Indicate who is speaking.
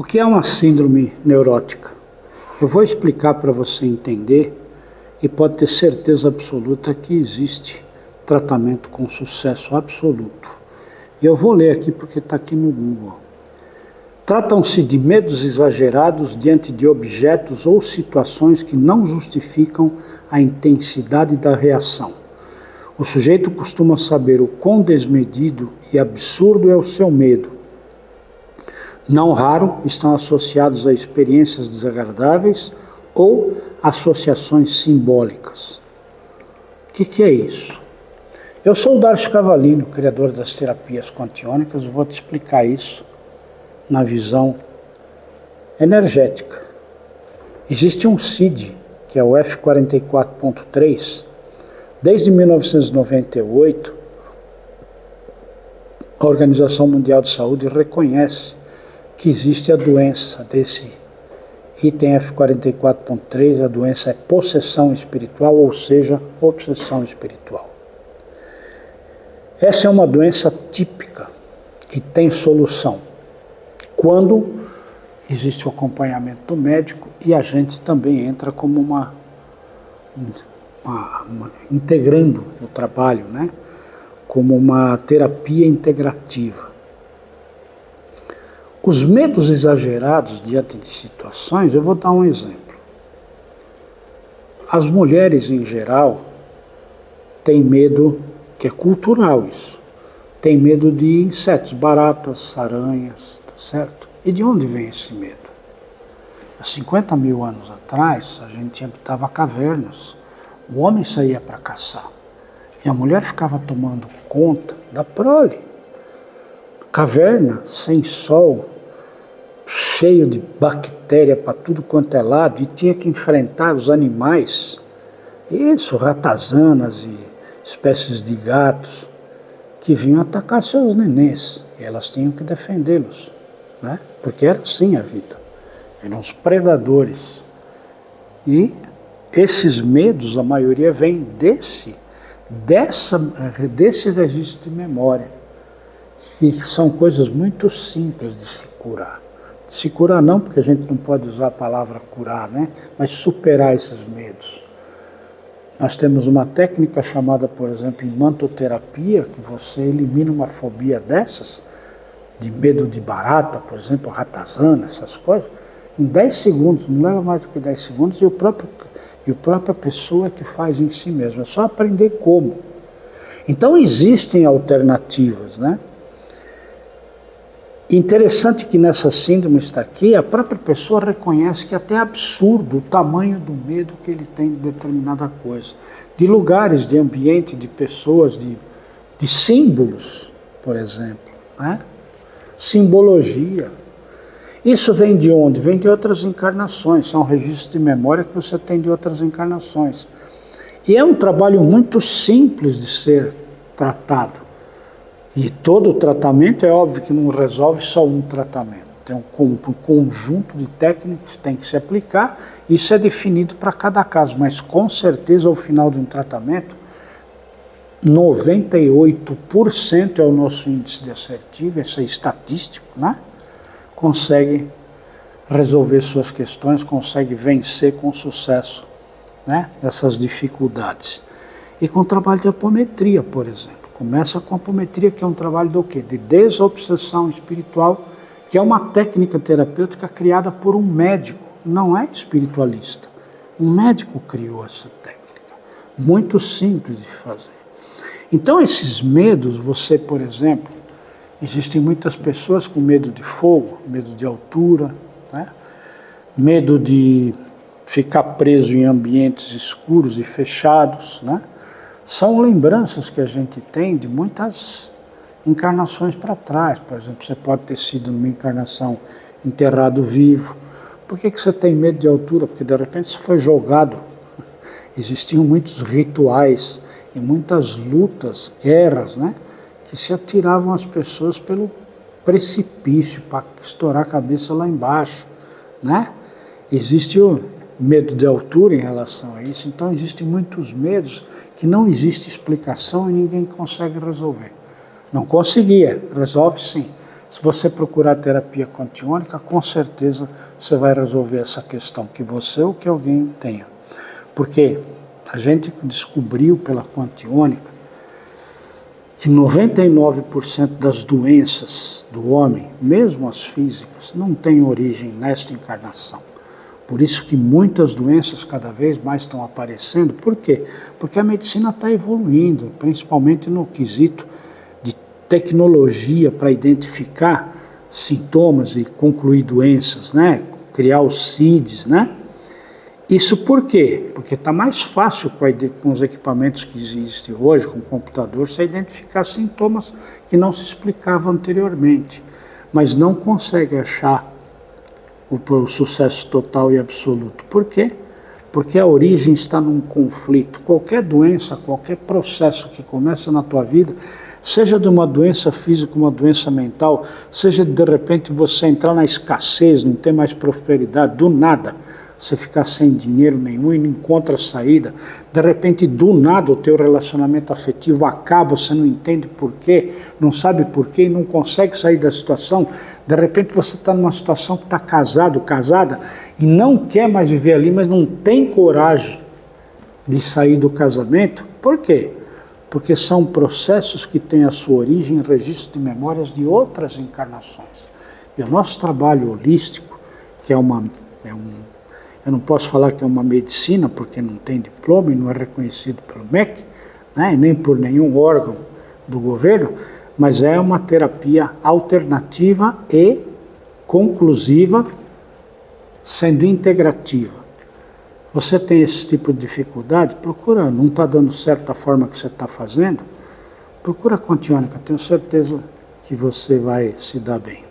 Speaker 1: que é uma síndrome neurótica? Eu vou explicar para você entender e pode ter certeza absoluta que existe tratamento com sucesso absoluto. E eu vou ler aqui porque está aqui no Google. Tratam-se de medos exagerados diante de objetos ou situações que não justificam a intensidade da reação. O sujeito costuma saber o quão desmedido e absurdo é o seu medo. Não raro estão associados a experiências desagradáveis ou associações simbólicas. O que é isso? Eu sou o Darcio Cavalino, criador das terapias quantiônicas, e vou te explicar isso na visão energética. Existe um CID, que é o F44.3, desde 1998, a Organização Mundial de Saúde reconhece que existe a doença desse item F44.3, a doença é possessão espiritual, ou seja, obsessão espiritual. Essa é uma doença típica que tem solução quando existe o acompanhamento do médico e a gente também entra como integrando o trabalho, né? Como uma terapia integrativa. Os medos exagerados diante de situações, eu vou dar um exemplo. As mulheres em geral têm medo, que é cultural isso, têm medo de insetos, baratas, aranhas, tá certo? E de onde vem esse medo? Há 50 mil anos atrás, a gente habitava cavernas, o homem saía para caçar e a mulher ficava tomando conta da prole. Caverna, sem sol, cheio de bactéria para tudo quanto é lado, e tinha que enfrentar os animais, isso, ratazanas e espécies de gatos, que vinham atacar seus nenéns, e elas tinham que defendê-los, né? Porque era assim a vida, eram os predadores. E esses medos, a maioria vem desse registro de memória, que são coisas muito simples de se curar. Se curar não, porque a gente não pode usar a palavra curar, né? Mas superar esses medos. Nós temos uma técnica chamada, por exemplo, imantoterapia, que você elimina uma fobia dessas, de medo de barata, por exemplo, ratazana, essas coisas, em 10 segundos, não leva mais do que 10 segundos, e a própria pessoa que faz em si mesma, é só aprender como. Então existem alternativas, né? Interessante que nessa síndrome está aqui, a própria pessoa reconhece que até é absurdo o tamanho do medo que ele tem de determinada coisa. De lugares, de ambiente, de pessoas, de símbolos, por exemplo, né? Simbologia. Isso vem de onde? Vem de outras encarnações, são registros de memória que você tem de outras encarnações. E é um trabalho muito simples de ser tratado. E todo o tratamento é óbvio que não resolve só um tratamento. Tem um conjunto de técnicas que tem que se aplicar, isso é definido para cada caso, mas com certeza ao final de um tratamento, 98% é o nosso índice de assertivo, esse é estatístico, né? Consegue resolver suas questões, consegue vencer com sucesso, né? Essas dificuldades. E com o trabalho de apometria, por exemplo. Começa com a apometria, que é um trabalho do quê? De desobsessão espiritual, que é uma técnica terapêutica criada por um médico, não é espiritualista. Um médico criou essa técnica, muito simples de fazer. Então esses medos, você, por exemplo, existem muitas pessoas com medo de fogo, medo de altura, né? Medo de ficar preso em ambientes escuros e fechados, né? São lembranças que a gente tem de muitas encarnações para trás. Por exemplo, você pode ter sido numa encarnação enterrado vivo. Por que você tem medo de altura? Porque de repente você foi jogado. Existiam muitos rituais e muitas lutas, guerras, né? Que se atiravam as pessoas pelo precipício para estourar a cabeça lá embaixo, né? Existe o medo de altura em relação a isso. Então existem muitos medos que não existe explicação e ninguém consegue resolver. Não conseguia, resolve sim. Se você procurar terapia quantiônica, com certeza você vai resolver essa questão, que você ou que alguém tenha. Porque a gente descobriu pela quantiônica que 99% das doenças do homem, mesmo as físicas, não têm origem nesta encarnação. Por isso que muitas doenças cada vez mais estão aparecendo. Por quê? Porque a medicina está evoluindo, principalmente no quesito de tecnologia para identificar sintomas e concluir doenças, né? Criar os CIDs, né? Isso por quê? Porque está mais fácil com os equipamentos que existem hoje, com o computador, você identificar sintomas que não se explicavam anteriormente, mas não consegue achar o sucesso total e absoluto. Por quê? Porque a origem está num conflito. Qualquer doença, qualquer processo que começa na tua vida, seja de uma doença física, uma doença mental, seja de repente você entrar na escassez, não ter mais prosperidade, do nada, você ficar sem dinheiro nenhum e não encontra saída, de repente do nada o teu relacionamento afetivo acaba, você não entende por quê, não sabe por quê e não consegue sair da situação, de repente você está numa situação que está casado, casada e não quer mais viver ali, mas não tem coragem de sair do casamento. Por quê? Porque são processos que têm a sua origem em registro de memórias de outras encarnações. E o nosso trabalho holístico, que eu não posso falar que é uma medicina, porque não tem diploma e não é reconhecido pelo MEC, né, nem por nenhum órgão do governo, mas é uma terapia alternativa e conclusiva, sendo integrativa. Você tem esse tipo de dificuldade? Procura, não está dando certo da forma que você está fazendo? Procura a quantiônica, tenho certeza que você vai se dar bem.